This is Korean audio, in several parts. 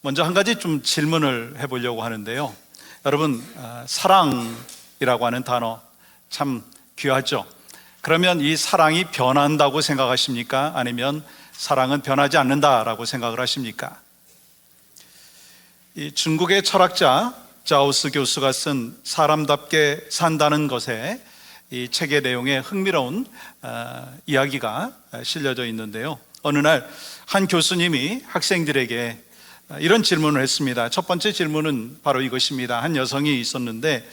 먼저 한 가지 좀 질문을 해보려고 하는데요. 여러분, 사랑이라고 하는 단어 참 귀하죠? 그러면 이 사랑이 변한다고 생각하십니까? 아니면 사랑은 변하지 않는다라고 생각을 하십니까? 이 중국의 철학자 자오스 교수가 쓴 사람답게 산다는 것에 이 책의 내용에 흥미로운 이야기가 실려져 있는데요. 어느 날 한 교수님이 학생들에게 이런 질문을 했습니다. 첫 번째 질문은 바로 이것입니다. 한 여성이 있었는데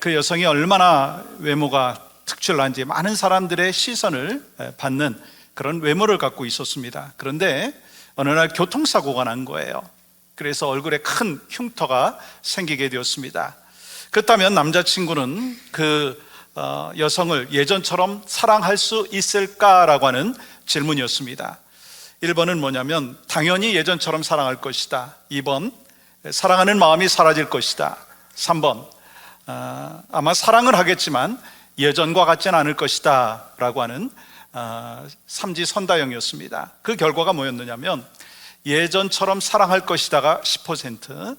그 여성이 얼마나 외모가 특출난지 많은 사람들의 시선을 받는 그런 외모를 갖고 있었습니다. 그런데 어느 날 교통사고가 난 거예요. 그래서 얼굴에 큰 흉터가 생기게 되었습니다. 그렇다면 남자친구는 그 여성을 예전처럼 사랑할 수 있을까라고 하는 질문이었습니다. 1번은 뭐냐면 당연히 예전처럼 사랑할 것이다. 2번 사랑하는 마음이 사라질 것이다. 3번 아마 사랑을 하겠지만 예전과 같지는 않을 것이다 라고 하는 삼지선다형이었습니다. 그 결과가 뭐였느냐면 예전처럼 사랑할 것이다가 10%,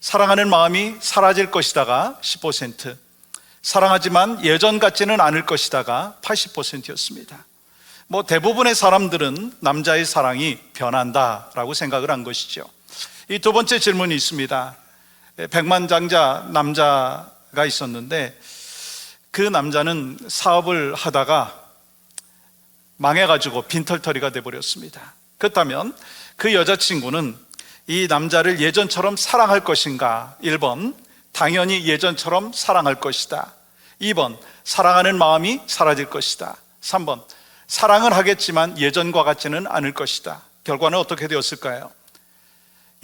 사랑하는 마음이 사라질 것이다가 10%, 사랑하지만 예전 같지는 않을 것이다가 80%였습니다. 대부분의 사람들은 남자의 사랑이 변한다라고 생각을 한 것이죠. 이 두 번째 질문이 있습니다. 백만장자 남자가 있었는데 그 남자는 사업을 하다가 망해가지고 빈털터리가 돼버렸습니다. 그렇다면 그 여자친구는 이 남자를 예전처럼 사랑할 것인가? 1번 당연히 예전처럼 사랑할 것이다. 2번 사랑하는 마음이 사라질 것이다. 3번 사랑은 하겠지만 예전과 같지는 않을 것이다. 결과는 어떻게 되었을까요?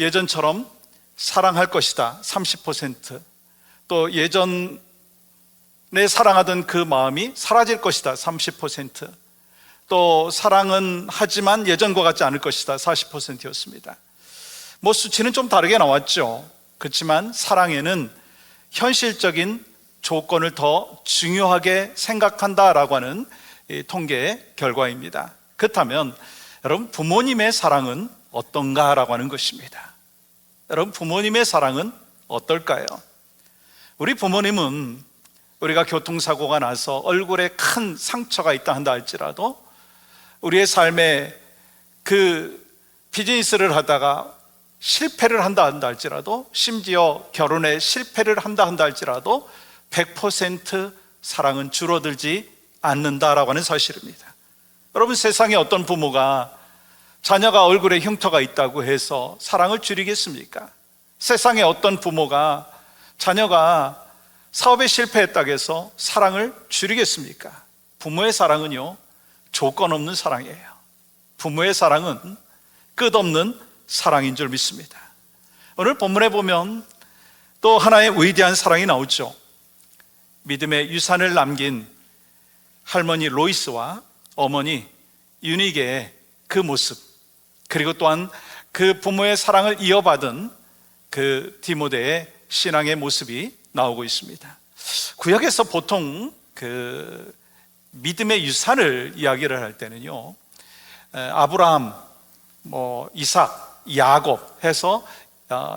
예전처럼 사랑할 것이다 30%, 또 예전에 사랑하던 그 마음이 사라질 것이다 30%, 또 사랑은 하지만 예전과 같지 않을 것이다 40%였습니다. 수치는 좀 다르게 나왔죠. 그렇지만 사랑에는 현실적인 조건을 더 중요하게 생각한다라고 하는 통계의 결과입니다. 그렇다면 여러분, 부모님의 사랑은 어떤가라고 하는 것입니다. 여러분, 부모님의 사랑은 어떨까요? 우리 부모님은 우리가 교통사고가 나서 얼굴에 큰 상처가 있다 한다 할지라도, 우리의 삶에 그 비즈니스를 하다가 실패를 한다 할지라도, 심지어 결혼에 실패를 한다 할지라도 100% 사랑은 줄어들지 않는다라고 하는 사실입니다. 여러분, 세상에 어떤 부모가 자녀가 얼굴에 흉터가 있다고 해서 사랑을 줄이겠습니까? 세상에 어떤 부모가 자녀가 사업에 실패했다고 해서 사랑을 줄이겠습니까? 부모의 사랑은요, 조건 없는 사랑이에요. 부모의 사랑은 끝없는 사랑인 줄 믿습니다. 오늘 본문에 보면 또 하나의 위대한 사랑이 나오죠. 믿음의 유산을 남긴 할머니 로이스와 어머니 유니게의 그 모습, 그리고 또한 그 부모의 사랑을 이어받은 그 디모데의 신앙의 모습이 나오고 있습니다. 구약에서 보통 그 믿음의 유산을 이야기를 할 때는요, 아브라함, 이삭, 야곱 해서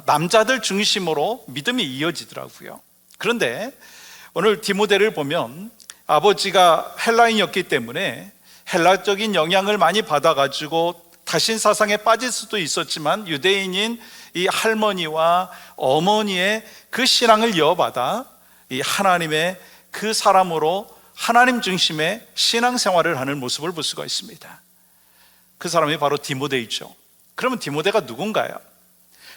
남자들 중심으로 믿음이 이어지더라고요. 그런데 오늘 디모데를 보면 아버지가 헬라인이었기 때문에 헬라적인 영향을 많이 받아가지고 다신 사상에 빠질 수도 있었지만, 유대인인 이 할머니와 어머니의 그 신앙을 이어받아 이 하나님의 그 사람으로 하나님 중심의 신앙생활을 하는 모습을 볼 수가 있습니다. 그 사람이 바로 디모데이죠. 그러면 디모데가 누군가요?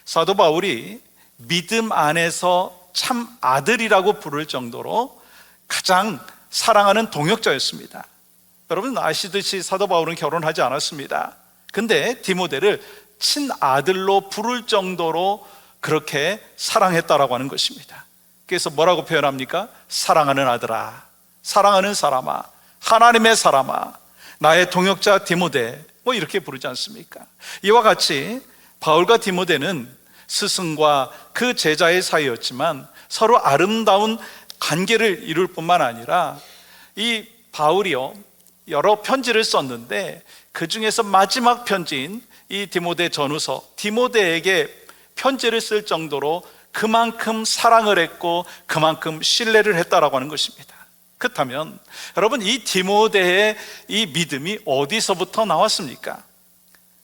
사도 바울이 믿음 안에서 참 아들이라고 부를 정도로 가장 사랑하는 동역자였습니다. 여러분 아시듯이 사도 바울은 결혼하지 않았습니다. 근데 디모데를 친아들로 부를 정도로 그렇게 사랑했다라고 하는 것입니다. 그래서 뭐라고 표현합니까? 사랑하는 아들아, 사랑하는 사람아, 하나님의 사람아, 나의 동역자 디모데, 이렇게 부르지 않습니까? 이와 같이 바울과 디모데는 스승과 그 제자의 사이였지만 서로 아름다운 관계를 이룰 뿐만 아니라 이 바울이요, 여러 편지를 썼는데 그 중에서 마지막 편지인 이 디모데 전후서, 디모데에게 편지를 쓸 정도로 그만큼 사랑을 했고 그만큼 신뢰를 했다라고 하는 것입니다. 그렇다면 여러분, 이 디모데의 이 믿음이 어디서부터 나왔습니까?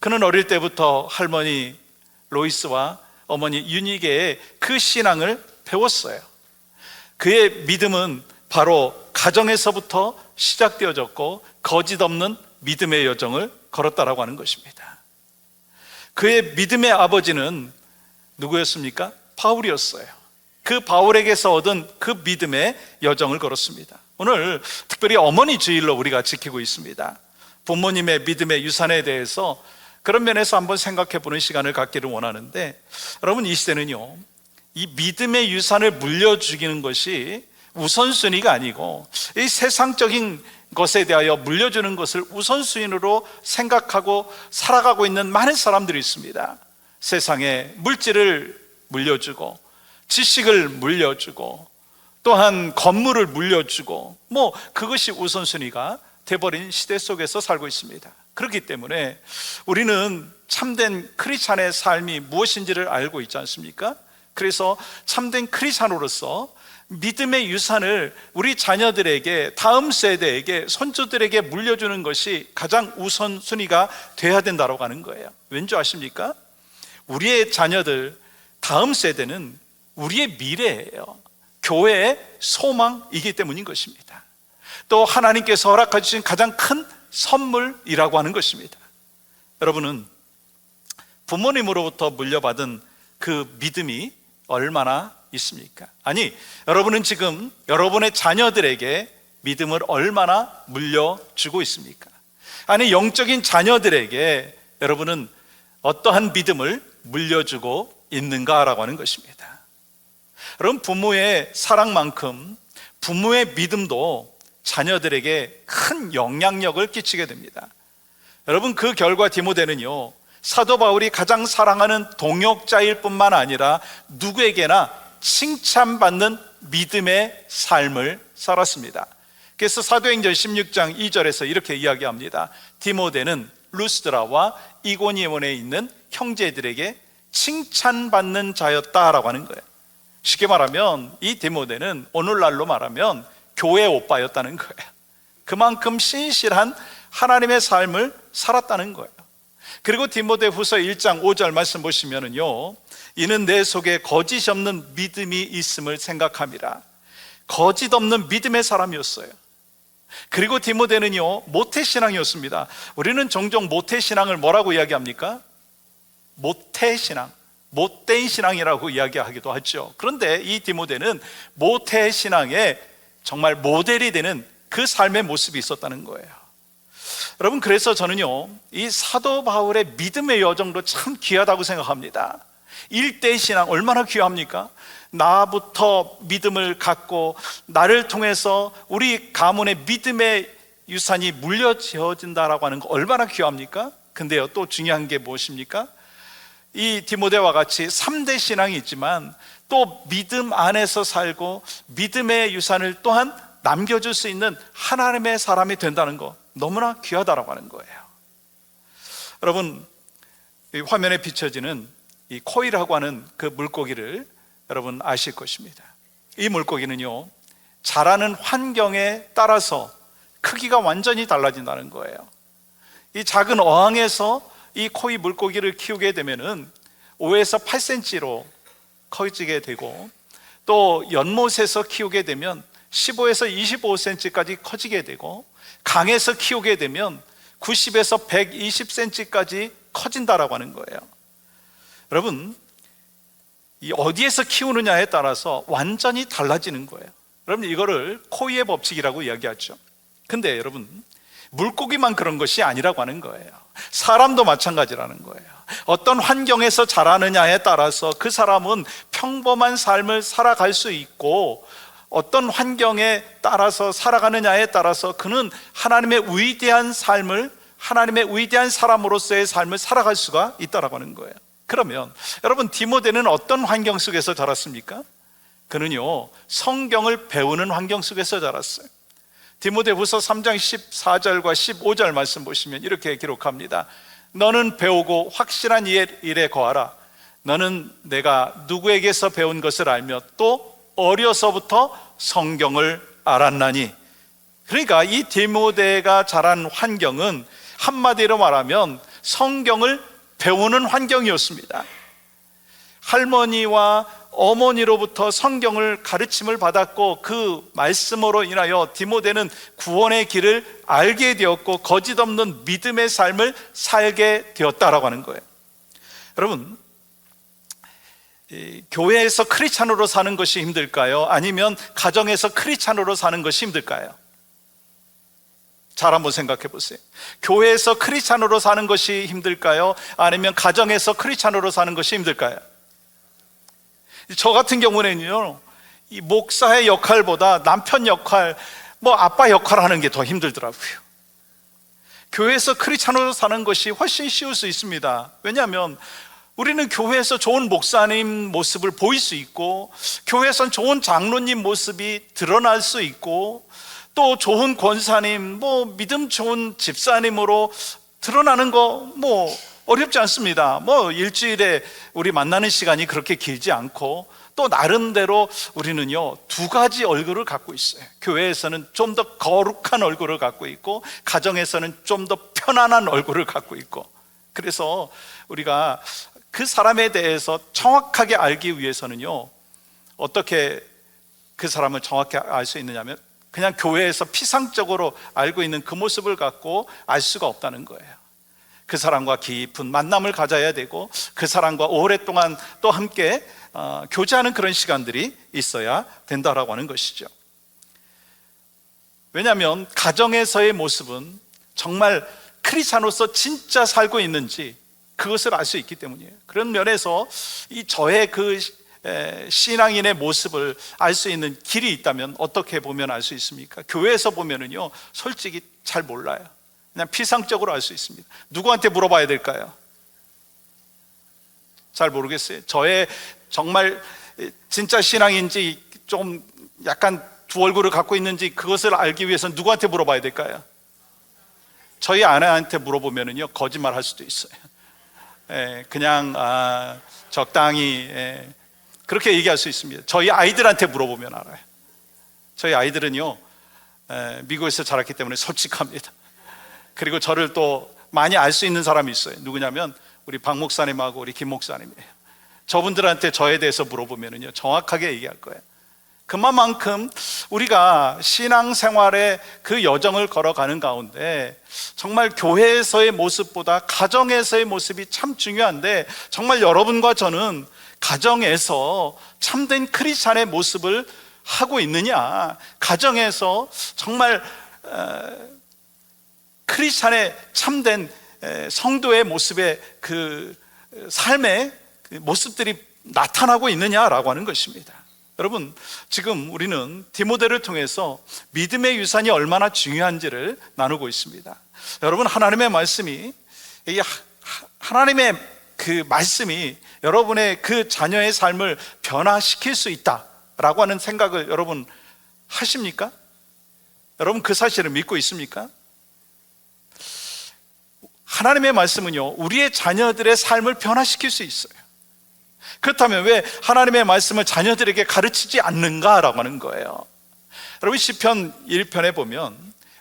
그는 어릴 때부터 할머니 로이스와 어머니 유니게의 그 신앙을 배웠어요. 그의 믿음은 바로 가정에서부터 시작되어졌고 거짓 없는 믿음의 여정을 걸었다라고 하는 것입니다. 그의 믿음의 아버지는 누구였습니까? 바울이었어요. 그 바울에게서 얻은 그 믿음의 여정을 걸었습니다. 오늘 특별히 어머니 주일로 우리가 지키고 있습니다. 부모님의 믿음의 유산에 대해서 그런 면에서 한번 생각해 보는 시간을 갖기를 원하는데, 여러분, 이 시대는요, 이 믿음의 유산을 물려주기는 것이 우선순위가 아니고 이 세상적인 것에 대하여 물려주는 것을 우선순위로 생각하고 살아가고 있는 많은 사람들이 있습니다. 세상에 물질을 물려주고 지식을 물려주고 또한 건물을 물려주고 그것이 우선순위가 돼버린 시대 속에서 살고 있습니다. 그렇기 때문에 우리는 참된 크리스찬의 삶이 무엇인지를 알고 있지 않습니까? 그래서 참된 크리스찬으로서 믿음의 유산을 우리 자녀들에게, 다음 세대에게, 손주들에게 물려주는 것이 가장 우선순위가 돼야 된다고 하는 거예요. 왠지 아십니까? 우리의 자녀들, 다음 세대는 우리의 미래예요. 교회의 소망이기 때문인 것입니다. 또 하나님께서 허락해 주신 가장 큰 선물이라고 하는 것입니다. 여러분은 부모님으로부터 물려받은 그 믿음이 얼마나 있습니까? 아니, 여러분은 지금 여러분의 자녀들에게 믿음을 얼마나 물려주고 있습니까? 아니, 영적인 자녀들에게 여러분은 어떠한 믿음을 물려주고 있는가라고 하는 것입니다. 여러분, 부모의 사랑만큼 부모의 믿음도 자녀들에게 큰 영향력을 끼치게 됩니다. 여러분, 그 결과 디모데는요, 사도 바울이 가장 사랑하는 동역자일 뿐만 아니라 누구에게나 칭찬받는 믿음의 삶을 살았습니다. 그래서 사도행전 16장 2절에서 이렇게 이야기합니다. 디모데는 루스드라와 이고니온에 있는 형제들에게 칭찬받는 자였다라고 하는 거예요. 쉽게 말하면 이 디모데는 오늘날로 말하면 교회 오빠였다는 거예요. 그만큼 신실한 하나님의 삶을 살았다는 거예요. 그리고 디모데후서 1장 5절 말씀 보시면은요, 이는 내 속에 거짓이 없는 믿음이 있음을 생각함이라. 거짓 없는 믿음의 사람이었어요. 그리고 디모데는요, 모태신앙이었습니다. 우리는 종종 모태신앙을 뭐라고 이야기합니까? 모태신앙, 못된 신앙이라고 이야기하기도 하죠. 그런데 이 디모데는 모태신앙의 정말 모델이 되는 그 삶의 모습이 있었다는 거예요. 여러분, 그래서 저는요, 이 사도 바울의 믿음의 여정도 참 귀하다고 생각합니다. 일대 신앙 얼마나 귀합니까? 나부터 믿음을 갖고 나를 통해서 우리 가문의 믿음의 유산이 물려지어진다라고 하는 거 얼마나 귀합니까? 근데요, 또 중요한 게 무엇입니까? 이 디모데와 같이 3대 신앙이 있지만 또 믿음 안에서 살고 믿음의 유산을 또한 남겨줄 수 있는 하나님의 사람이 된다는 거 너무나 귀하다라고 하는 거예요. 여러분, 이 화면에 비춰지는 이 코이라고 하는 그 물고기를 여러분 아실 것입니다. 이 물고기는요, 자라는 환경에 따라서 크기가 완전히 달라진다는 거예요. 이 작은 어항에서 이 코이 물고기를 키우게 되면은 5에서 8cm로 커지게 되고, 또 연못에서 키우게 되면 15에서 25cm까지 커지게 되고, 강에서 키우게 되면 90에서 120cm까지 커진다라고 하는 거예요. 여러분, 이 어디에서 키우느냐에 따라서 완전히 달라지는 거예요. 여러분, 이거를 코이의 법칙이라고 이야기하죠. 근데 여러분, 물고기만 그런 것이 아니라고 하는 거예요. 사람도 마찬가지라는 거예요. 어떤 환경에서 자라느냐에 따라서 그 사람은 평범한 삶을 살아갈 수 있고, 어떤 환경에 따라서 살아가느냐에 따라서 그는 하나님의 위대한 삶을, 하나님의 위대한 사람으로서의 삶을 살아갈 수가 있다라고 하는 거예요. 그러면 여러분, 디모데는 어떤 환경 속에서 자랐습니까? 그는요, 성경을 배우는 환경 속에서 자랐어요. 디모데후서 3장 14절과 15절 말씀 보시면 이렇게 기록합니다. 너는 배우고 확실한 일에 거하라. 너는 내가 누구에게서 배운 것을 알며 또 어려서부터 성경을 알았나니. 그러니까 이 디모데가 자란 환경은 한마디로 말하면 성경을 배우는 환경이었습니다. 할머니와 어머니로부터 성경을 가르침을 받았고 그 말씀으로 인하여 디모데는 구원의 길을 알게 되었고 거짓 없는 믿음의 삶을 살게 되었다라고 하는 거예요. 여러분, 교회에서 크리스찬으로 사는 것이 힘들까요? 아니면 가정에서 크리스찬으로 사는 것이 힘들까요? 잘 한번 생각해 보세요. 교회에서 크리스찬으로 사는 것이 힘들까요? 아니면 가정에서 크리스찬으로 사는 것이 힘들까요? 저 같은 경우는요, 이 목사의 역할보다 남편 역할, 아빠 역할 하는 게 더 힘들더라고요. 교회에서 크리스찬으로 사는 것이 훨씬 쉬울 수 있습니다. 왜냐하면 우리는 교회에서 좋은 목사님 모습을 보일 수 있고, 교회에선 좋은 장로님 모습이 드러날 수 있고, 또 좋은 권사님, 믿음 좋은 집사님으로 드러나는 거 어렵지 않습니다. 일주일에 우리 만나는 시간이 그렇게 길지 않고, 또 나름대로 우리는요, 두 가지 얼굴을 갖고 있어요. 교회에서는 좀 더 거룩한 얼굴을 갖고 있고, 가정에서는 좀 더 편안한 얼굴을 갖고 있고. 그래서 우리가 그 사람에 대해서 정확하게 알기 위해서는요, 어떻게 그 사람을 정확히 알 수 있느냐면 그냥 교회에서 피상적으로 알고 있는 그 모습을 갖고 알 수가 없다는 거예요. 그 사람과 깊은 만남을 가져야 되고, 그 사람과 오랫동안 또 함께 교제하는 그런 시간들이 있어야 된다라고 하는 것이죠. 왜냐하면 가정에서의 모습은 정말 크리스찬으로서 진짜 살고 있는지 그것을 알 수 있기 때문이에요. 그런 면에서 이 저의 그 신앙인의 모습을 알 수 있는 길이 있다면 어떻게 보면 알 수 있습니까? 교회에서 보면은요, 솔직히 잘 몰라요. 그냥 피상적으로 알 수 있습니다. 누구한테 물어봐야 될까요? 잘 모르겠어요. 저의 정말 진짜 신앙인지 좀 약간 두 얼굴을 갖고 있는지 그것을 알기 위해서는 누구한테 물어봐야 될까요? 저희 아내한테 물어보면은요, 거짓말 할 수도 있어요. 그냥 적당히 그렇게 얘기할 수 있습니다. 저희 아이들한테 물어보면 알아요. 저희 아이들은요, 미국에서 자랐기 때문에 솔직합니다. 그리고 저를 또 많이 알 수 있는 사람이 있어요. 누구냐면 우리 박 목사님하고 우리 김 목사님이에요. 저분들한테 저에 대해서 물어보면은요, 정확하게 얘기할 거예요. 그만큼 우리가 신앙생활의 그 여정을 걸어가는 가운데 정말 교회에서의 모습보다 가정에서의 모습이 참 중요한데, 정말 여러분과 저는 가정에서 참된 크리스찬의 모습을 하고 있느냐, 가정에서 정말 크리스찬의 참된 성도의 모습의 그 삶의 모습들이 나타나고 있느냐라고 하는 것입니다. 여러분, 지금 우리는 디모데를 통해서 믿음의 유산이 얼마나 중요한지를 나누고 있습니다. 여러분, 하나님의 말씀이 여러분의 그 자녀의 삶을 변화시킬 수 있다라고 하는 생각을 여러분 하십니까? 여러분, 그 사실을 믿고 있습니까? 하나님의 말씀은요, 우리의 자녀들의 삶을 변화시킬 수 있어요. 그렇다면 왜 하나님의 말씀을 자녀들에게 가르치지 않는가라고 하는 거예요. 여러분, 시편 1편에 보면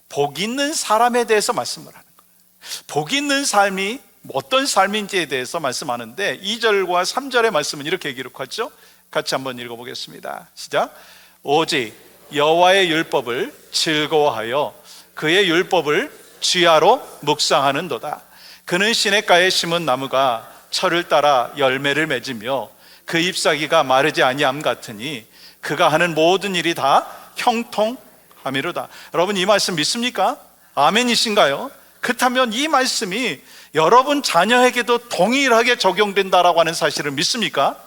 복 있는 사람에 대해서 말씀을 하는 거예요. 복 있는 삶이 어떤 삶인지에 대해서 말씀하는데 2절과 3절의 말씀은 이렇게 기록하죠. 같이 한번 읽어보겠습니다. 시작. 오직 여호와의 율법을 즐거워하여 그의 율법을 주야로 묵상하는도다. 그는 시냇가에 심은 나무가 철을 따라 열매를 맺으며 그 잎사귀가 마르지 아니함 같으니 그가 하는 모든 일이 다 형통함이로다. 여러분, 이 말씀 믿습니까? 아멘이신가요? 그렇다면 이 말씀이 여러분 자녀에게도 동일하게 적용된다라고 하는 사실을 믿습니까?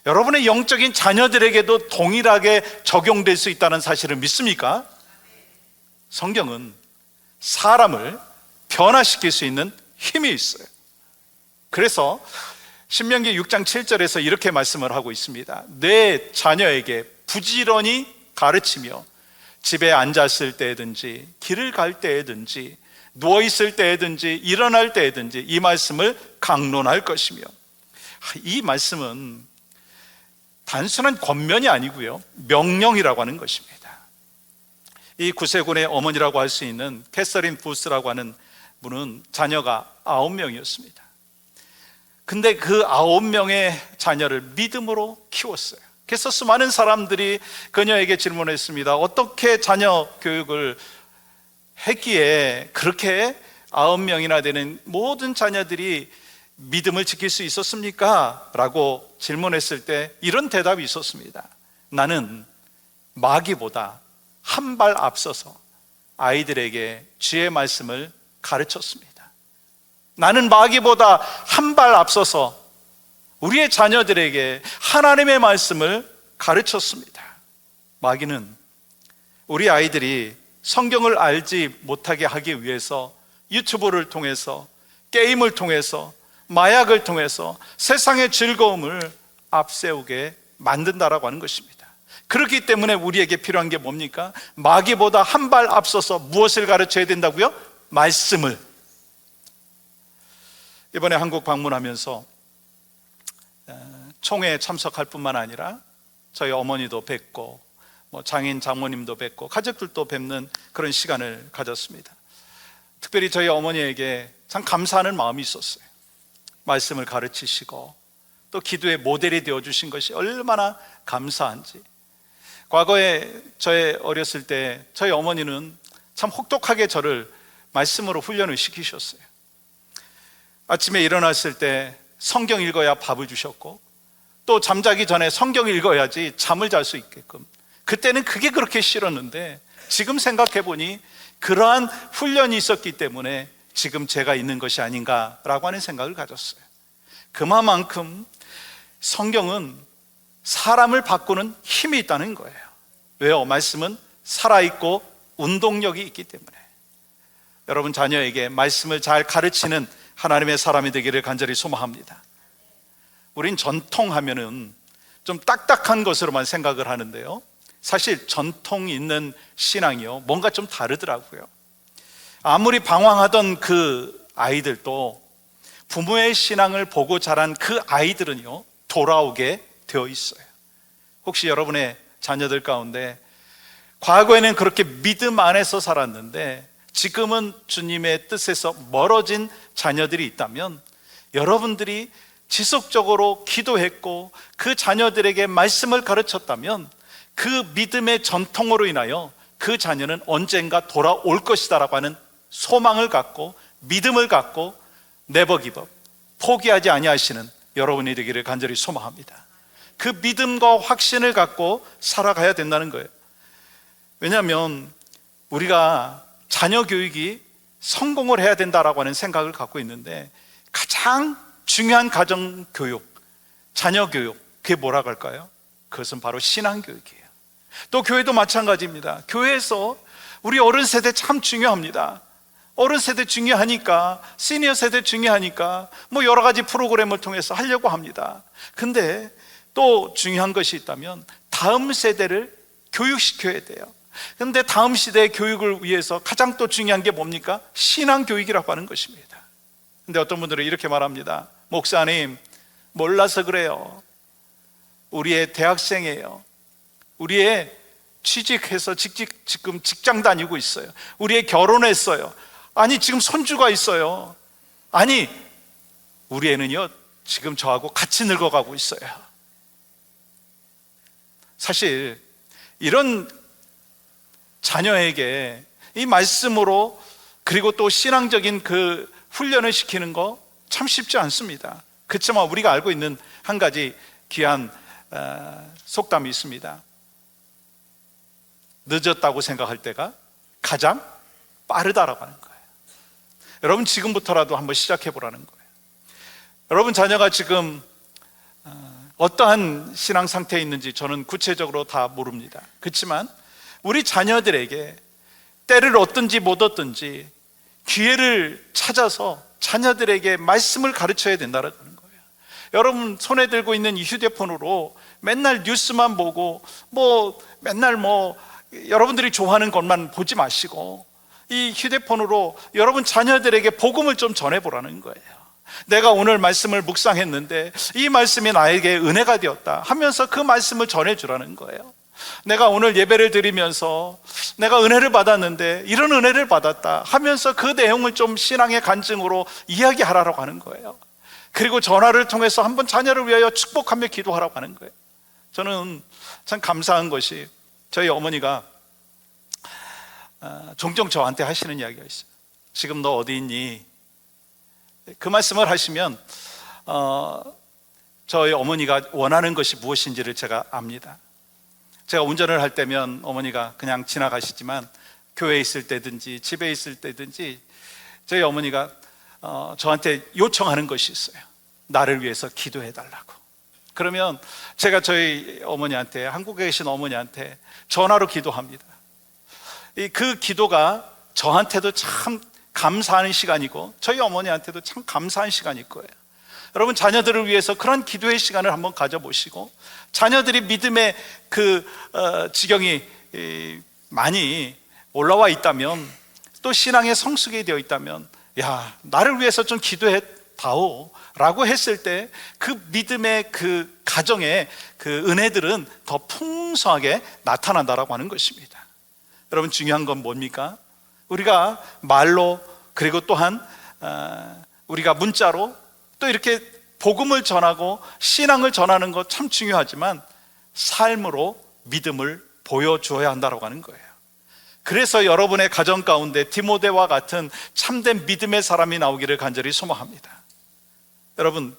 여러분의 영적인 자녀들에게도 동일하게 적용될 수 있다는 사실을 믿습니까? 성경은 사람을 변화시킬 수 있는 힘이 있어요. 그래서 신명기 6장 7절에서 이렇게 말씀을 하고 있습니다. 내 자녀에게 부지런히 가르치며 집에 앉았을 때든지 길을 갈 때든지 누워있을 때든지 일어날 때든지 이 말씀을 강론할 것이며, 이 말씀은 단순한 권면이 아니고요, 명령이라고 하는 것입니다. 이 구세군의 어머니라고 할 수 있는 캐서린 부스라고 하는 분은 자녀가 9명이었습니다. 근데 그 9명의 자녀를 믿음으로 키웠어요. 그래서 수많은 사람들이 그녀에게 질문했습니다. 어떻게 자녀 교육을 했기에 그렇게 9명이나 되는 모든 자녀들이 믿음을 지킬 수 있었습니까? 라고 질문했을 때 이런 대답이 있었습니다. 나는 마귀보다 한 발 앞서서 아이들에게 주의 말씀을 가르쳤습니다. 나는 마귀보다 한 발 앞서서 우리의 자녀들에게 하나님의 말씀을 가르쳤습니다. 마귀는 우리 아이들이 성경을 알지 못하게 하기 위해서 유튜브를 통해서, 게임을 통해서, 마약을 통해서 세상의 즐거움을 앞세우게 만든다라고 하는 것입니다. 그렇기 때문에 우리에게 필요한 게 뭡니까? 마귀보다 한 발 앞서서 무엇을 가르쳐야 된다고요? 말씀을. 이번에 한국 방문하면서 총회에 참석할 뿐만 아니라 저희 어머니도 뵙고 장인 장모님도 뵙고 가족들도 뵙는 그런 시간을 가졌습니다. 특별히 저희 어머니에게 참 감사하는 마음이 있었어요. 말씀을 가르치시고 또 기도의 모델이 되어주신 것이 얼마나 감사한지. 과거에 저의 어렸을 때 저희 어머니는 참 혹독하게 저를 말씀으로 훈련을 시키셨어요. 아침에 일어났을 때 성경 읽어야 밥을 주셨고, 또 잠자기 전에 성경 읽어야지 잠을 잘 수 있게끔. 그때는 그게 그렇게 싫었는데 지금 생각해 보니 그러한 훈련이 있었기 때문에 지금 제가 있는 것이 아닌가라고 하는 생각을 가졌어요. 그만큼 성경은 사람을 바꾸는 힘이 있다는 거예요. 왜요? 말씀은 살아있고 운동력이 있기 때문에. 여러분 자녀에게 말씀을 잘 가르치는 하나님의 사람이 되기를 간절히 소망합니다. 우린 전통하면은 좀 딱딱한 것으로만 생각을 하는데요, 사실 전통 있는 신앙이요, 뭔가 좀 다르더라고요. 아무리 방황하던 그 아이들도 부모의 신앙을 보고 자란 그 아이들은요, 돌아오게 되어 있어요. 혹시 여러분의 자녀들 가운데 과거에는 그렇게 믿음 안에서 살았는데 지금은 주님의 뜻에서 멀어진 자녀들이 있다면, 여러분들이 지속적으로 기도했고 그 자녀들에게 말씀을 가르쳤다면 그 믿음의 전통으로 인하여 그 자녀는 언젠가 돌아올 것이다라고 하는 소망을 갖고 믿음을 갖고 never give up, 포기하지 아니하시는 여러분이 되기를 간절히 소망합니다. 그 믿음과 확신을 갖고 살아가야 된다는 거예요. 왜냐하면 우리가 자녀 교육이 성공을 해야 된다라고 하는 생각을 갖고 있는데, 가장 중요한 가정 교육, 자녀 교육, 그게 뭐라고 할까요? 그것은 바로 신앙 교육이에요. 또 교회도 마찬가지입니다. 교회에서 우리 어른 세대 참 중요합니다. 어른 세대 중요하니까, 시니어 세대 중요하니까 여러 가지 프로그램을 통해서 하려고 합니다. 근데 또 중요한 것이 있다면 다음 세대를 교육시켜야 돼요. 근데 다음 시대의 교육을 위해서 가장 또 중요한 게 뭡니까? 신앙 교육이라고 하는 것입니다. 근데 어떤 분들은 이렇게 말합니다. 목사님, 몰라서 그래요. 우리의 대학생이에요. 우리의 취직해서 지금 직장 다니고 있어요. 우리의 결혼했어요. 아니 지금 손주가 있어요. 아니 우리 애는요 지금 저하고 같이 늙어가고 있어요. 사실 이런 자녀에게 이 말씀으로, 그리고 또 신앙적인 그 훈련을 시키는 거 참 쉽지 않습니다. 그렇지만 우리가 알고 있는 한 가지 귀한 속담이 있습니다. 늦었다고 생각할 때가 가장 빠르다라고 하는 거예요. 여러분 지금부터라도 한번 시작해 보라는 거예요. 여러분 자녀가 지금 어떠한 신앙 상태에 있는지 저는 구체적으로 다 모릅니다. 그렇지만 우리 자녀들에게 때를 얻든지 못 얻든지 기회를 찾아서 자녀들에게 말씀을 가르쳐야 된다는 거예요. 여러분 손에 들고 있는 이 휴대폰으로 맨날 뉴스만 보고 맨날 여러분들이 좋아하는 것만 보지 마시고, 이 휴대폰으로 여러분 자녀들에게 복음을 좀 전해보라는 거예요. 내가 오늘 말씀을 묵상했는데 이 말씀이 나에게 은혜가 되었다 하면서 그 말씀을 전해주라는 거예요. 내가 오늘 예배를 드리면서 내가 은혜를 받았는데 이런 은혜를 받았다 하면서 그 내용을 좀 신앙의 간증으로 이야기하라고 하는 거예요. 그리고 전화를 통해서 한번 자녀를 위하여 축복하며 기도하라고 하는 거예요. 저는 참 감사한 것이 저희 어머니가 종종 저한테 하시는 이야기가 있어요. 지금 너 어디 있니? 그 말씀을 하시면 저희 어머니가 원하는 것이 무엇인지를 제가 압니다. 제가 운전을 할 때면 어머니가 그냥 지나가시지만 교회에 있을 때든지 집에 있을 때든지 저희 어머니가 저한테 요청하는 것이 있어요. 나를 위해서 기도해 달라고. 그러면 제가 저희 어머니한테, 한국에 계신 어머니한테 전화로 기도합니다. 그 기도가 저한테도 참 감사하는 시간이고 저희 어머니한테도 참 감사한 시간일 거예요. 여러분, 자녀들을 위해서 그런 기도의 시간을 한번 가져보시고, 자녀들이 믿음의 그 지경이 많이 올라와 있다면, 또 신앙의 성숙이 되어 있다면, 야, 나를 위해서 좀 기도해 다오 라고 했을 때 그 믿음의 그 가정의 그 은혜들은 더 풍성하게 나타난다라고 하는 것입니다. 여러분, 중요한 건 뭡니까? 우리가 말로, 그리고 또한 우리가 문자로 또 이렇게 복음을 전하고 신앙을 전하는 것 참 중요하지만 삶으로 믿음을 보여줘야 한다고 하는 거예요. 그래서 여러분의 가정 가운데 디모데와 같은 참된 믿음의 사람이 나오기를 간절히 소망합니다. 여러분,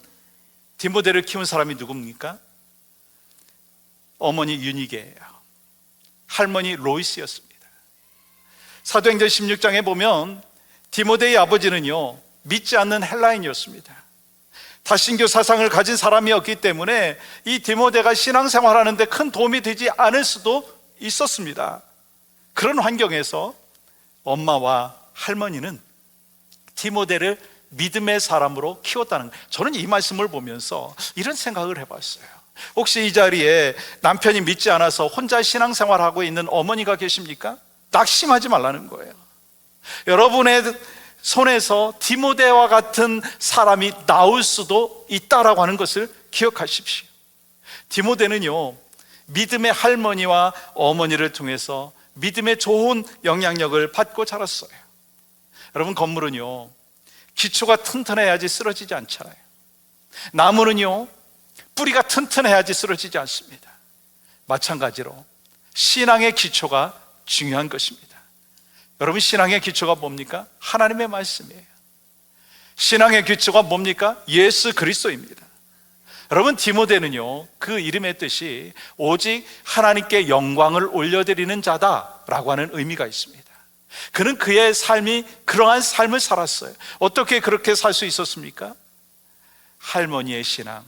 디모데를 키운 사람이 누굽니까? 어머니 유니게예요. 할머니 로이스였습니다. 사도행전 16장에 보면 디모데의 아버지는요, 믿지 않는 헬라인이었습니다. 다신교 사상을 가진 사람이었기 때문에 이 디모데가 신앙생활하는데 큰 도움이 되지 않을 수도 있었습니다. 그런 환경에서 엄마와 할머니는 디모데를 믿음의 사람으로 키웠다는 거예요. 저는 이 말씀을 보면서 이런 생각을 해봤어요. 혹시 이 자리에 남편이 믿지 않아서 혼자 신앙생활하고 있는 어머니가 계십니까? 낙심하지 말라는 거예요. 여러분의 손에서 디모데와 같은 사람이 나올 수도 있다라고 하는 것을 기억하십시오. 디모데는요, 믿음의 할머니와 어머니를 통해서 믿음의 좋은 영향력을 받고 자랐어요. 여러분, 건물은요, 기초가 튼튼해야지 쓰러지지 않잖아요. 나무는요, 뿌리가 튼튼해야지 쓰러지지 않습니다. 마찬가지로 신앙의 기초가 중요한 것입니다. 여러분, 신앙의 기초가 뭡니까? 하나님의 말씀이에요. 신앙의 기초가 뭡니까? 예수 그리스도입니다. 여러분, 디모데는요, 그 이름의 뜻이 오직 하나님께 영광을 올려드리는 자다라고 하는 의미가 있습니다. 그는 그의 삶이 그러한 삶을 살았어요. 어떻게 그렇게 살 수 있었습니까? 할머니의 신앙,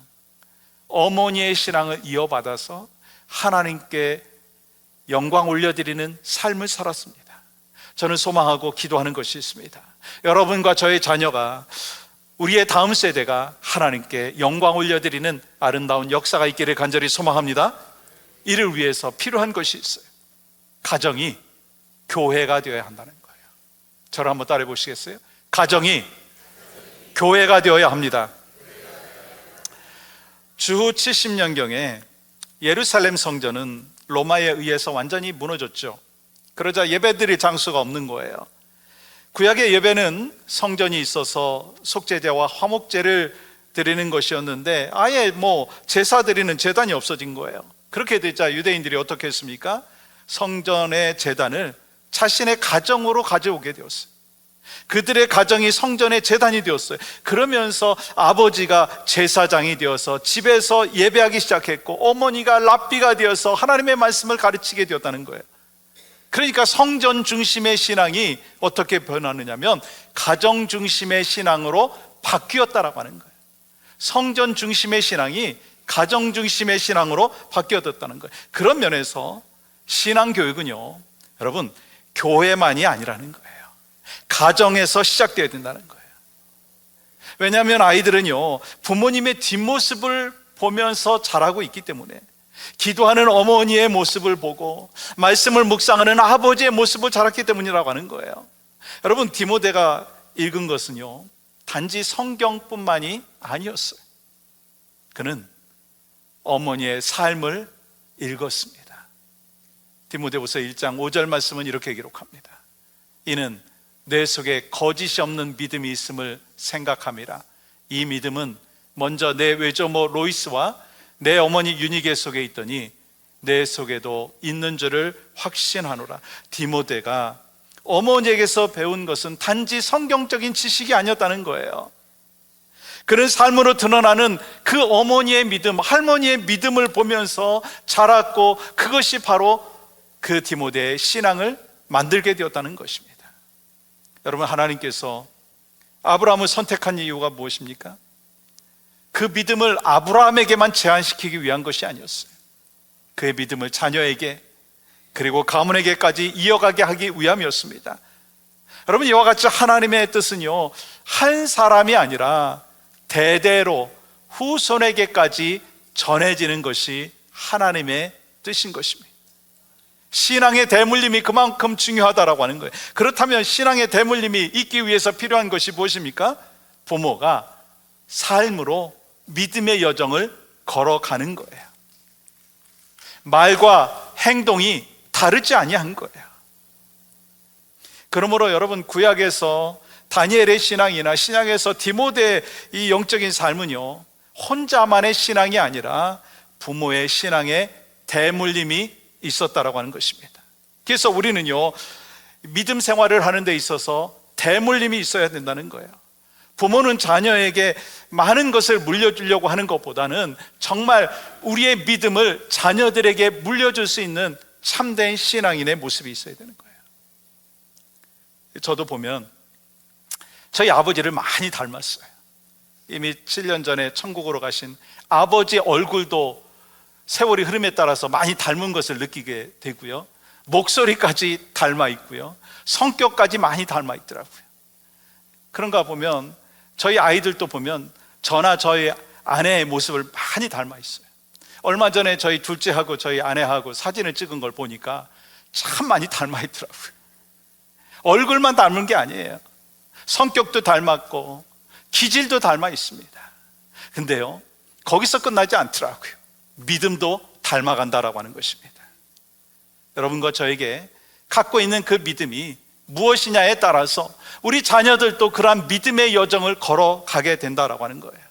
어머니의 신앙을 이어받아서 하나님께 영광 올려드리는 삶을 살았습니다. 저는 소망하고 기도하는 것이 있습니다. 여러분과 저의 자녀가, 우리의 다음 세대가 하나님께 영광 올려드리는 아름다운 역사가 있기를 간절히 소망합니다. 이를 위해서 필요한 것이 있어요. 가정이 교회가 되어야 한다는 거예요. 저를 한번 따라해 보시겠어요? 가정이 교회가 되어야 합니다. 주후 70년경에 예루살렘 성전은 로마에 의해서 완전히 무너졌죠. 그러자 예배드릴 장소가 없는 거예요. 구약의 예배는 성전이 있어서 속죄제와 화목제를 드리는 것이었는데 아예 제사 드리는 제단이 없어진 거예요. 그렇게 되자 유대인들이 어떻게 했습니까? 성전의 제단을 자신의 가정으로 가져오게 되었어요. 그들의 가정이 성전의 제단이 되었어요. 그러면서 아버지가 제사장이 되어서 집에서 예배하기 시작했고, 어머니가 랍비가 되어서 하나님의 말씀을 가르치게 되었다는 거예요. 그러니까 성전 중심의 신앙이 어떻게 변하느냐면 가정 중심의 신앙으로 바뀌었다라고 하는 거예요. 성전 중심의 신앙이 가정 중심의 신앙으로 바뀌었다는 거예요. 그런 면에서 신앙교육은요, 여러분, 교회만이 아니라는 거예요. 가정에서 시작되어야 된다는 거예요. 왜냐하면 아이들은요, 부모님의 뒷모습을 보면서 자라고 있기 때문에, 기도하는 어머니의 모습을 보고 말씀을 묵상하는 아버지의 모습을 자랐기 때문이라고 하는 거예요. 여러분, 디모데가 읽은 것은요, 단지 성경뿐만이 아니었어요. 그는 어머니의 삶을 읽었습니다. 디모데후서 1장 5절 말씀은 이렇게 기록합니다. 이는 내 속에 거짓이 없는 믿음이 있음을 생각함이라. 이 믿음은 먼저 내 외조모 로이스와 내 어머니 유니게 속에 있더니 내 속에도 있는 줄을 확신하노라. 디모데가 어머니에게서 배운 것은 단지 성경적인 지식이 아니었다는 거예요. 그런 삶으로 드러나는 그 어머니의 믿음, 할머니의 믿음을 보면서 자랐고, 그것이 바로 그 디모데의 신앙을 만들게 되었다는 것입니다. 여러분, 하나님께서 아브라함을 선택한 이유가 무엇입니까? 그 믿음을 아브라함에게만 제한시키기 위한 것이 아니었어요. 그의 믿음을 자녀에게, 그리고 가문에게까지 이어가게 하기 위함이었습니다. 여러분, 이와 같이 하나님의 뜻은요, 한 사람이 아니라 대대로 후손에게까지 전해지는 것이 하나님의 뜻인 것입니다. 신앙의 대물림이 그만큼 중요하다라고 하는 거예요. 그렇다면 신앙의 대물림이 있기 위해서 필요한 것이 무엇입니까? 부모가 삶으로 믿음의 여정을 걸어가는 거예요. 말과 행동이 다르지 아니한 거예요. 그러므로 여러분, 구약에서 다니엘의 신앙이나 신약에서 디모데의 이 영적인 삶은요, 혼자만의 신앙이 아니라 부모의 신앙의 대물림이 있었다라고 하는 것입니다. 그래서 우리는요, 믿음 생활을 하는 데 있어서 대물림이 있어야 된다는 거예요. 부모는 자녀에게 많은 것을 물려주려고 하는 것보다는 정말 우리의 믿음을 자녀들에게 물려줄 수 있는 참된 신앙인의 모습이 있어야 되는 거예요. 저도 보면 저희 아버지를 많이 닮았어요. 이미 7년 전에 천국으로 가신 아버지 얼굴도 세월이 흐름에 따라서 많이 닮은 것을 느끼게 되고요, 목소리까지 닮아 있고요, 성격까지 많이 닮아 있더라고요. 그런가 보면 저희 아이들도 보면 저나 저희 아내의 모습을 많이 닮아 있어요. 얼마 전에 저희 둘째하고 저희 아내하고 사진을 찍은 걸 보니까 참 많이 닮아 있더라고요. 얼굴만 닮은 게 아니에요. 성격도 닮았고 기질도 닮아 있습니다. 근데요, 거기서 끝나지 않더라고요. 믿음도 닮아간다라고 하는 것입니다. 여러분과 저에게 갖고 있는 그 믿음이 무엇이냐에 따라서 우리 자녀들도 그러한 믿음의 여정을 걸어가게 된다라고 하는 거예요.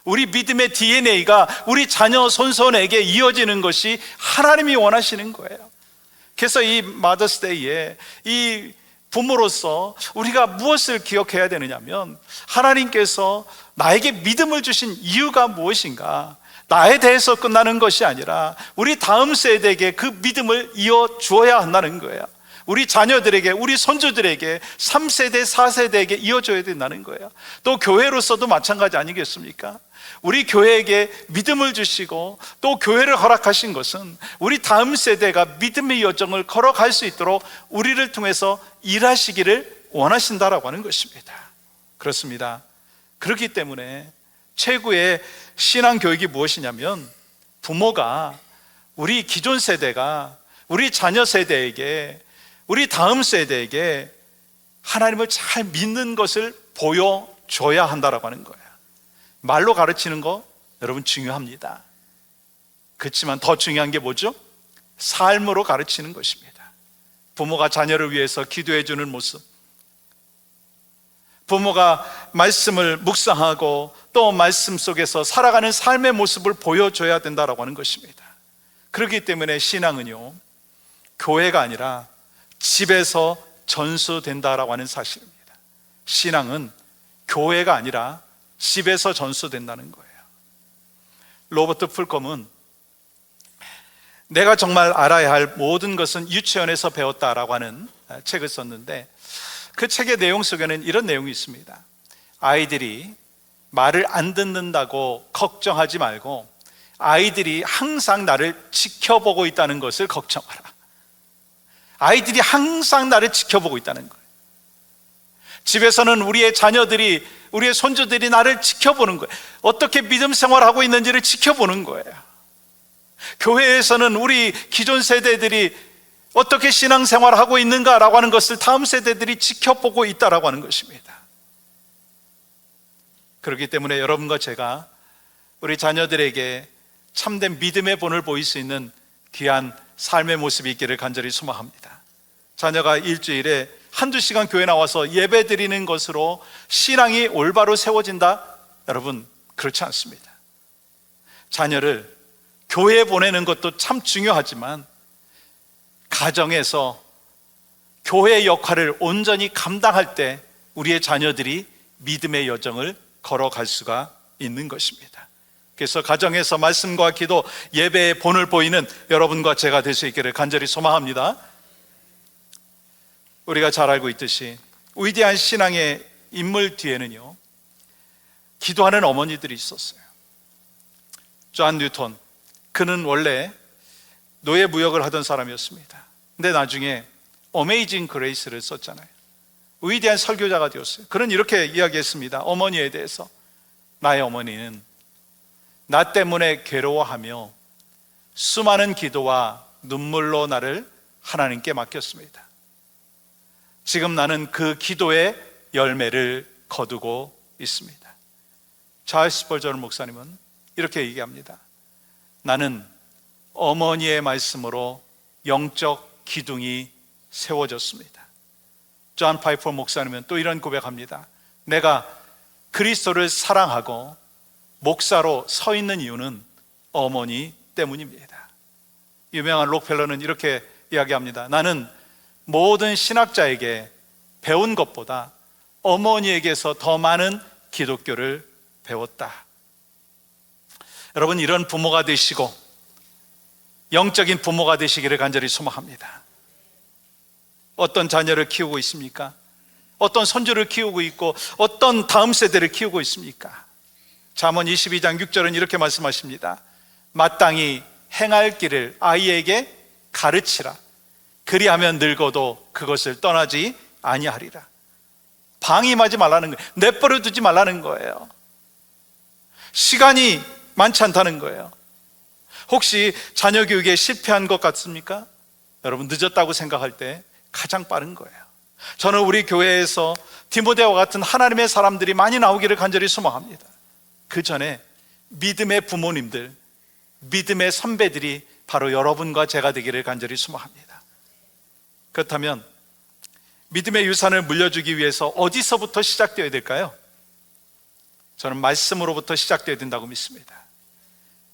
우리 믿음의 DNA가 우리 자녀 손손에게 이어지는 것이 하나님이 원하시는 거예요. 그래서 이 마더스데이에 이 부모로서 우리가 무엇을 기억해야 되느냐면, 하나님께서 나에게 믿음을 주신 이유가 무엇인가, 나에 대해서 끝나는 것이 아니라 우리 다음 세대에게 그 믿음을 이어주어야 한다는 거예요. 우리 자녀들에게, 우리 손주들에게, 3세대, 4세대에게 이어줘야 된다는 거예요. 또 교회로서도 마찬가지 아니겠습니까? 우리 교회에게 믿음을 주시고 또 교회를 허락하신 것은 우리 다음 세대가 믿음의 여정을 걸어갈 수 있도록 우리를 통해서 일하시기를 원하신다라고 하는 것입니다. 그렇습니다. 그렇기 때문에 최고의 신앙교육이 무엇이냐면, 부모가 우리 기존 세대가 우리 자녀 세대에게, 우리 다음 세대에게 하나님을 잘 믿는 것을 보여줘야 한다라고 하는 거예요. 말로 가르치는 거 여러분 중요합니다. 그렇지만 더 중요한 게 뭐죠? 삶으로 가르치는 것입니다. 부모가 자녀를 위해서 기도해 주는 모습, 부모가 말씀을 묵상하고 또 말씀 속에서 살아가는 삶의 모습을 보여줘야 된다라고 하는 것입니다. 그렇기 때문에 신앙은요, 교회가 아니라 집에서 전수된다라고 하는 사실입니다. 신앙은 교회가 아니라 집에서 전수된다는 거예요. 로버트 풀컴은 내가 정말 알아야 할 모든 것은 유치원에서 배웠다라고 하는 책을 썼는데, 그 책의 내용 속에는 이런 내용이 있습니다. 아이들이 말을 안 듣는다고 걱정하지 말고 아이들이 항상 나를 지켜보고 있다는 것을 걱정하라. 아이들이 항상 나를 지켜보고 있다는 거예요. 집에서는 우리의 자녀들이, 우리의 손주들이 나를 지켜보는 거예요. 어떻게 믿음 생활하고 있는지를 지켜보는 거예요. 교회에서는 우리 기존 세대들이 어떻게 신앙생활을 하고 있는가라고 하는 것을 다음 세대들이 지켜보고 있다라고 하는 것입니다. 그렇기 때문에 여러분과 제가 우리 자녀들에게 참된 믿음의 본을 보일 수 있는 귀한 삶의 모습이 있기를 간절히 소망합니다. 자녀가 일주일에 한두 시간 교회 나와서 예배 드리는 것으로 신앙이 올바로 세워진다? 여러분, 그렇지 않습니다. 자녀를 교회에 보내는 것도 참 중요하지만 가정에서 교회의 역할을 온전히 감당할 때 우리의 자녀들이 믿음의 여정을 걸어갈 수가 있는 것입니다. 그래서 가정에서 말씀과 기도, 예배의 본을 보이는 여러분과 제가 될 수 있기를 간절히 소망합니다. 우리가 잘 알고 있듯이 위대한 신앙의 인물 뒤에는요, 기도하는 어머니들이 있었어요. 존 뉴턴, 그는 원래 노예 무역을 하던 사람이었습니다. 근데 나중에 어메이징 그레이스를 썼잖아요. 위대한 설교자가 되었어요. 그는 이렇게 이야기했습니다. 어머니에 대해서, 나의 어머니는 나 때문에 괴로워하며 수많은 기도와 눈물로 나를 하나님께 맡겼습니다. 지금 나는 그 기도의 열매를 거두고 있습니다. 찰스 스펄전 목사님은 이렇게 얘기합니다. 나는 어머니의 말씀으로 영적 기둥이 세워졌습니다. 존 파이퍼 목사님은 또 이런 고백합니다. 내가 그리스도를 사랑하고 목사로 서 있는 이유는 어머니 때문입니다. 유명한 록펠러는 이렇게 이야기합니다. 나는 모든 신학자에게 배운 것보다 어머니에게서 더 많은 기독교를 배웠다. 여러분, 이런 부모가 되시고 영적인 부모가 되시기를 간절히 소망합니다. 어떤 자녀를 키우고 있습니까? 어떤 손주를 키우고 있고 어떤 다음 세대를 키우고 있습니까? 잠언 22장 6절은 이렇게 말씀하십니다. 마땅히 행할 길을 아이에게 가르치라. 그리하면 늙어도 그것을 떠나지 아니하리라. 방임하지 말라는 거예요. 내버려 두지 말라는 거예요. 시간이 많지 않다는 거예요. 혹시 자녀 교육에 실패한 것 같습니까? 여러분, 늦었다고 생각할 때 가장 빠른 거예요. 저는 우리 교회에서 디모데와 같은 하나님의 사람들이 많이 나오기를 간절히 소망합니다. 그 전에 믿음의 부모님들, 믿음의 선배들이 바로 여러분과 제가 되기를 간절히 소망합니다. 그렇다면 믿음의 유산을 물려주기 위해서 어디서부터 시작되어야 될까요? 저는 말씀으로부터 시작되어야 된다고 믿습니다.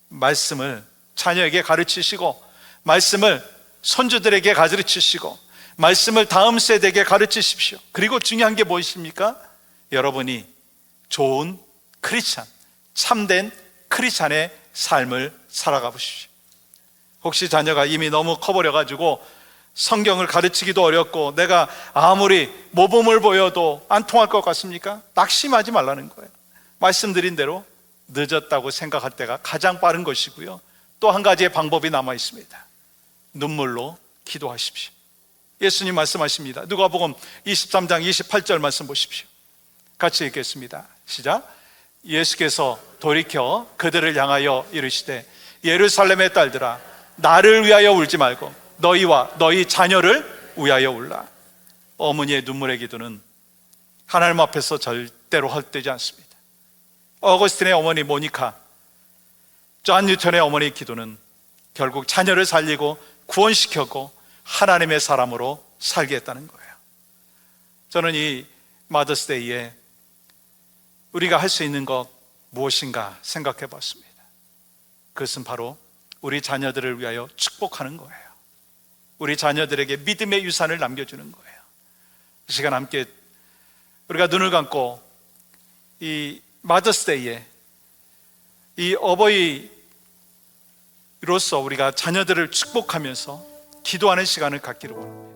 말씀을 자녀에게 가르치시고, 말씀을 손주들에게 가르치시고, 말씀을 다음 세대에게 가르치십시오. 그리고 중요한 게 무엇입니까? 여러분이 좋은 크리스찬, 참된 크리스찬의 삶을 살아가 보십시오. 혹시 자녀가 이미 너무 커버려가지고 성경을 가르치기도 어렵고 내가 아무리 모범을 보여도 안 통할 것 같습니까? 낙심하지 말라는 거예요. 말씀드린 대로 늦었다고 생각할 때가 가장 빠른 것이고요. 또 한 가지의 방법이 남아 있습니다. 눈물로 기도하십시오. 예수님 말씀하십니다. 누가복음 23장 28절 말씀 보십시오. 같이 읽겠습니다. 시작. 예수께서 돌이켜 그들을 향하여 이르시되 예루살렘의 딸들아, 나를 위하여 울지 말고 너희와 너희 자녀를 위하여 울라. 어머니의 눈물의 기도는 하나님 앞에서 절대로 헛되지 않습니다. 어거스틴의 어머니 모니카, 존 뉴턴의 어머니 기도는 결국 자녀를 살리고 구원시켰고 하나님의 사람으로 살게 했다는 거예요. 저는 이 마더스데이에 우리가 할 수 있는 것 무엇인가 생각해 봤습니다. 그것은 바로 우리 자녀들을 위하여 축복하는 거예요. 우리 자녀들에게 믿음의 유산을 남겨주는 거예요. 이 시간 함께 우리가 눈을 감고 이 마더스데이에 이 어버이로서 우리가 자녀들을 축복하면서 기도하는 시간을 갖기를 원합니다.